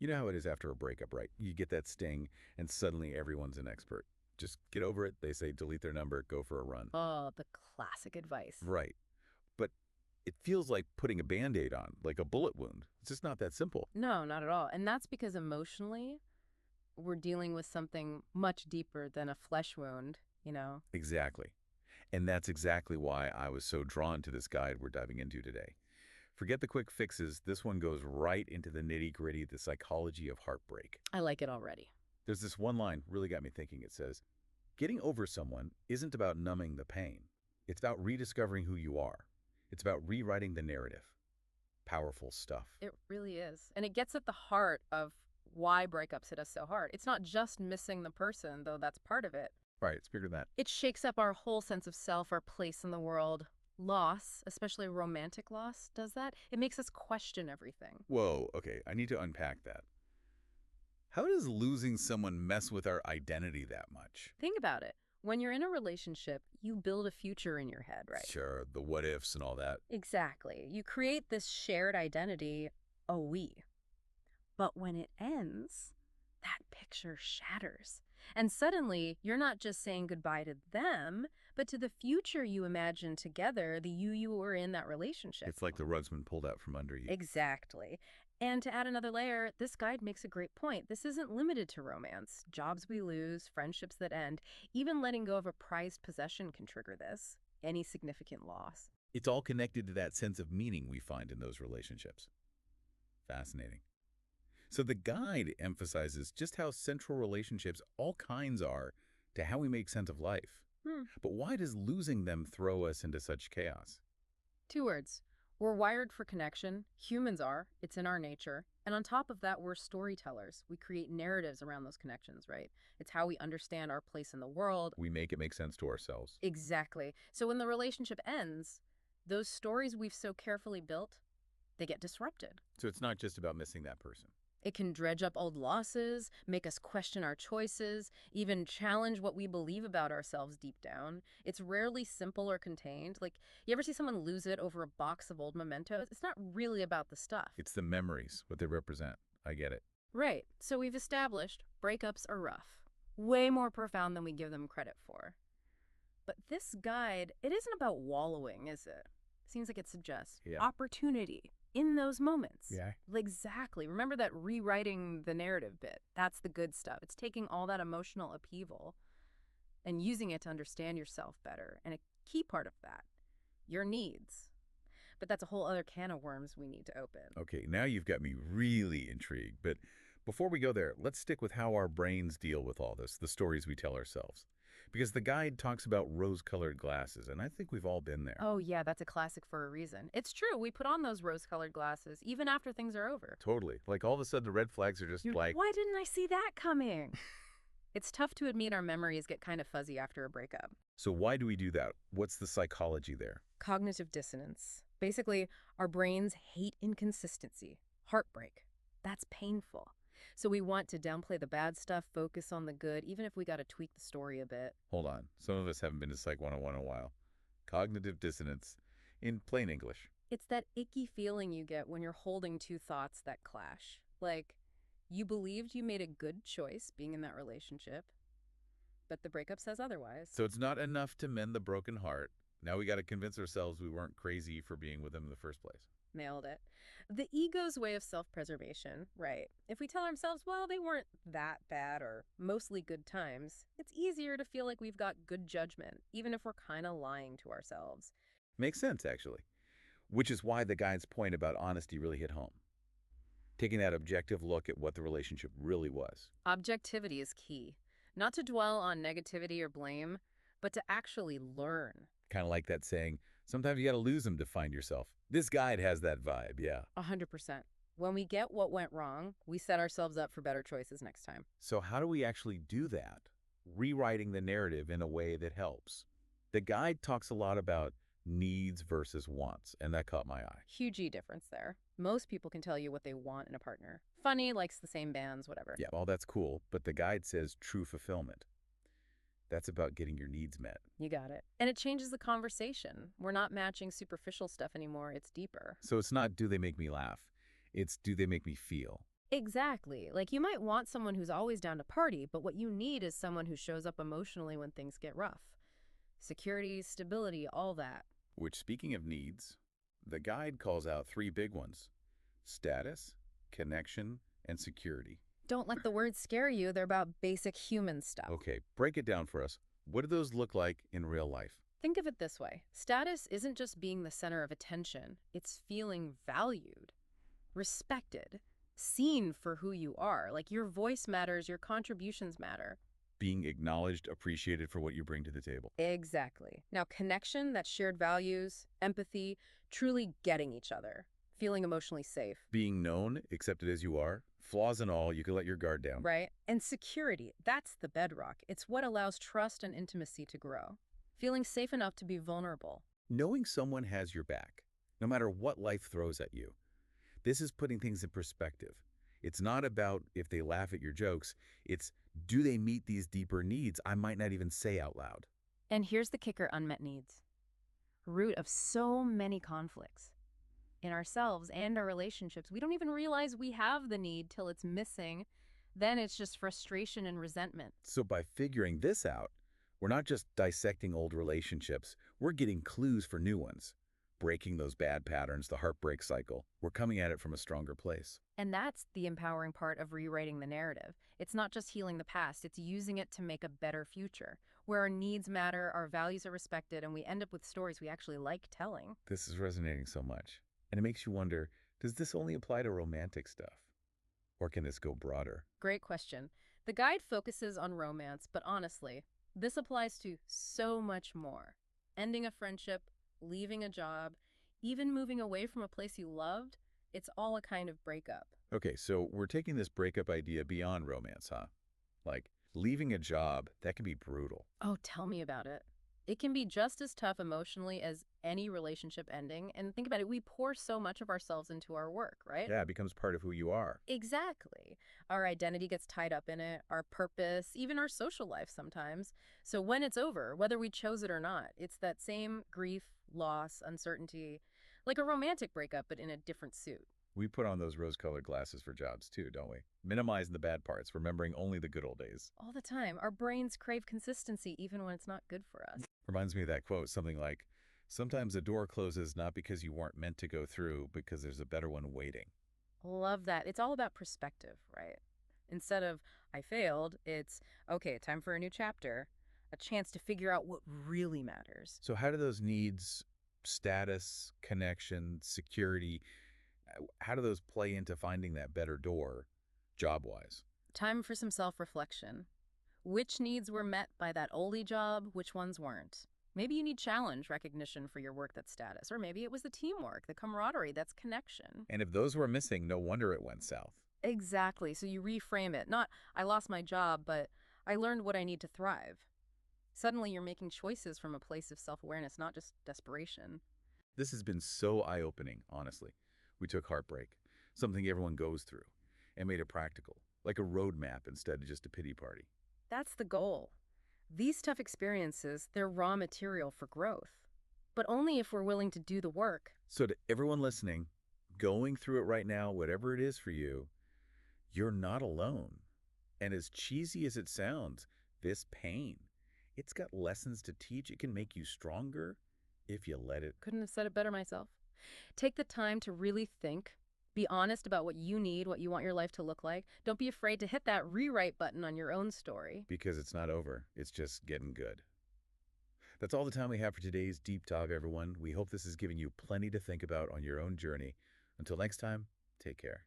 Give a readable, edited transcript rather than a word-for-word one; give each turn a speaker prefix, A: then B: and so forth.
A: You know how it is after a breakup, right? You get that sting, and suddenly everyone's an expert. Just get over it. They say delete their number, go for a run.
B: Oh, the classic advice.
A: Right. But it feels like putting a Band-Aid on, like a bullet wound. It's just not that simple.
B: No, not at all. And that's because emotionally, we're dealing with something much deeper than a flesh wound.
A: Exactly. And that's exactly why I was so drawn to this guide we're diving into today. Forget the quick fixes. This one goes right into the nitty-gritty, the psychology of heartbreak.
B: I like it already.
A: There's this one line really got me thinking. It says, getting over someone isn't about numbing the pain. It's about rediscovering who you are. It's about rewriting the narrative. Powerful stuff.
B: It really is. And it gets at the heart of why breakups hit us so hard. It's not just missing the person, though that's part of it.
A: Right, it's bigger than that.
B: It shakes up our whole sense of self, our place in the world. Loss, especially romantic loss, does that. It makes us question everything.
A: Whoa, okay, I need to unpack that. How does losing someone mess with our identity that much?
B: Think about it. When you're in a relationship, you build a future in your head, right?
A: Sure, the what ifs and all that.
B: Exactly. You create this shared identity, a we. But when it ends, that picture shatters. And suddenly, you're not just saying goodbye to them, but to the future you imagine together, the you were in that relationship.
A: It's like the rug's been pulled out from under you.
B: Exactly. And to add another layer, this guide makes a great point. This isn't limited to romance. Jobs we lose, friendships that end, even letting go of a prized possession can trigger this. Any significant loss.
A: It's all connected to that sense of meaning we find in those relationships. Fascinating. So the guide emphasizes just how central relationships, all kinds, are to how we make sense of life. But why does losing them throw us into such chaos?
B: 2 words. We're wired for connection. Humans are. It's in our nature. And on top of that, we're storytellers. We create narratives around those connections, right? It's how we understand our place in the world.
A: We make it make sense to ourselves.
B: Exactly. So when the relationship ends, those stories we've so carefully built, they get disrupted.
A: So it's not just about missing that person.
B: It can dredge up old losses, make us question our choices, even challenge what we believe about ourselves deep down. It's rarely simple or contained. Like, you ever see someone lose it over a box of old mementos? It's not really about the stuff.
A: It's the memories, what they represent. I get it.
B: Right. So we've established breakups are rough. Way more profound than we give them credit for. But this guide, it isn't about wallowing, is it? Seems like it suggests opportunity in those moments.
A: Yeah.
B: Exactly. Remember that rewriting the narrative bit. That's the good stuff. It's taking all that emotional upheaval and using it to understand yourself better. And a key part of that, your needs. But that's a whole other can of worms we need to open.
A: Okay, now you've got me really intrigued. But before we go there, let's stick with how our brains deal with all this, the stories we tell ourselves. Because the guide talks about rose-colored glasses, and I think we've all been there.
B: Oh, yeah, that's a classic for a reason. It's true. We put on those rose-colored glasses even after things are over.
A: Totally. Like all of a sudden the red flags are just like...
B: Why didn't I see that coming? It's tough to admit our memories get kind of fuzzy after a breakup.
A: So why do we do that? What's the psychology there?
B: Cognitive dissonance. Basically, our brains hate inconsistency. Heartbreak. That's painful. So we want to downplay the bad stuff, focus on the good, even if we got to tweak the story a bit.
A: Hold on. Some of us haven't been to Psych 101 in a while. Cognitive dissonance. In plain English.
B: It's that icky feeling you get when you're holding two thoughts that clash. Like, you believed you made a good choice being in that relationship, but the breakup says otherwise.
A: So it's not enough to mend the broken heart. Now we got to convince ourselves we weren't crazy for being with them in the first place.
B: Nailed it. The ego's way of self-preservation, right? If we tell ourselves, well, they weren't that bad or mostly good times, it's easier to feel like we've got good judgment, even if we're kind of lying to ourselves.
A: Makes sense, actually. Which is why the guide's point about honesty really hit home. Taking that objective look at what the relationship really was.
B: Objectivity is key. Not to dwell on negativity or blame, but to actually learn.
A: Kind of like that saying, sometimes you got to lose them to find yourself. This guide has that vibe, yeah.
B: 100%. When we get what went wrong, we set ourselves up for better choices next time.
A: So how do we actually do that? Rewriting the narrative in a way that helps. The guide talks a lot about needs versus wants, and that caught my eye.
B: Huge difference there. Most people can tell you what they want in a partner. Funny, likes the same bands, whatever.
A: Yeah, well, that's cool, but the guide says true fulfillment. That's about getting your needs met.
B: You got it. And it changes the conversation. We're not matching superficial stuff anymore. It's deeper.
A: So it's not do they make me laugh. It's do they make me feel.
B: Exactly. Like you might want someone who's always down to party, but what you need is someone who shows up emotionally when things get rough. Security, stability, all that.
A: Which, speaking of needs, the guide calls out three big ones: status, connection, and security.
B: Don't let the words scare you. They're about basic human stuff.
A: Okay, break it down for us. What do those look like in real life?
B: Think of it this way. Status isn't just being the center of attention. It's feeling valued, respected, seen for who you are. Like your voice matters, your contributions matter.
A: Being acknowledged, appreciated for what you bring to the table.
B: Exactly. Now, connection, that's shared values, empathy, truly getting each other, feeling emotionally safe,
A: Being known, accepted as you are, flaws and all, you can let your guard down.
B: right? And security, that's the bedrock. It's what allows trust and intimacy to grow. Feeling safe enough to be vulnerable.
A: Knowing someone has your back, no matter what life throws at you. This is putting things in perspective. It's not about if they laugh at your jokes, it's do they meet these deeper needs I might not even say out loud.
B: And here's the kicker: unmet needs. Root of so many conflicts in ourselves and our relationships. We don't even realize we have the need till it's missing. Then it's just frustration and resentment.
A: So by figuring this out, we're not just dissecting old relationships, we're getting clues for new ones. Breaking those bad patterns, the heartbreak cycle. We're coming at it from a stronger place.
B: And that's the empowering part of rewriting the narrative. It's not just healing the past, it's using it to make a better future, where our needs matter, our values are respected, and we end up with stories we actually like telling.
A: This is resonating so much. And it makes you wonder, does this only apply to romantic stuff? Or can this go broader?
B: Great question. The guide focuses on romance, but honestly, this applies to so much more. Ending a friendship, leaving a job, even moving away from a place you loved, it's all a kind of breakup.
A: Okay, so we're taking this breakup idea beyond romance, huh? Like, leaving a job, that can be brutal.
B: Oh, tell me about it. It can be just as tough emotionally as any relationship ending. And think about it, we pour so much of ourselves into our work, right?
A: Yeah, it becomes part of who you are.
B: Exactly. Our identity gets tied up in it, our purpose, even our social life sometimes. So when it's over, whether we chose it or not, it's that same grief, loss, uncertainty, like a romantic breakup, but in a different suit.
A: We put on those rose-colored glasses for jobs too, don't we? Minimizing the bad parts, remembering only the good old days.
B: All the time. Our brains crave consistency even when it's not good for us.
A: Reminds me of that quote, something like, sometimes a door closes not because you weren't meant to go through, because there's a better one waiting.
B: Love that. It's all about perspective, right? Instead of, I failed, it's, okay, time for a new chapter, a chance to figure out what really matters.
A: So how do those needs, status, connection, security, how do those play into finding that better door, job-wise?
B: Time for some self reflection. Which needs were met by that oldie job, which ones weren't? Maybe you need challenge recognition for your work that's status, or maybe it was the teamwork, the camaraderie, that's connection.
A: And if those were missing, no wonder it went south.
B: Exactly. So you reframe it. Not, I lost my job, but I learned what I need to thrive. Suddenly you're making choices from a place of self awareness, not just desperation.
A: This has been so eye-opening, honestly. We took heartbreak, something everyone goes through, and made it practical, like a roadmap instead of just a pity party.
B: That's the goal. These tough experiences, they're raw material for growth. But only if we're willing to do the work.
A: So to everyone listening, going through it right now, whatever it is for you, you're not alone. And as cheesy as it sounds, this pain, it's got lessons to teach. It can make you stronger if you let it.
B: Couldn't have said it better myself. Take the time to really think. Be honest about what you need, what you want your life to look like. Don't be afraid to hit that rewrite button on your own story.
A: Because it's not over. It's just getting good. That's all the time we have for today's Deep Talk, everyone. We hope this has given you plenty to think about on your own journey. Until next time, take care.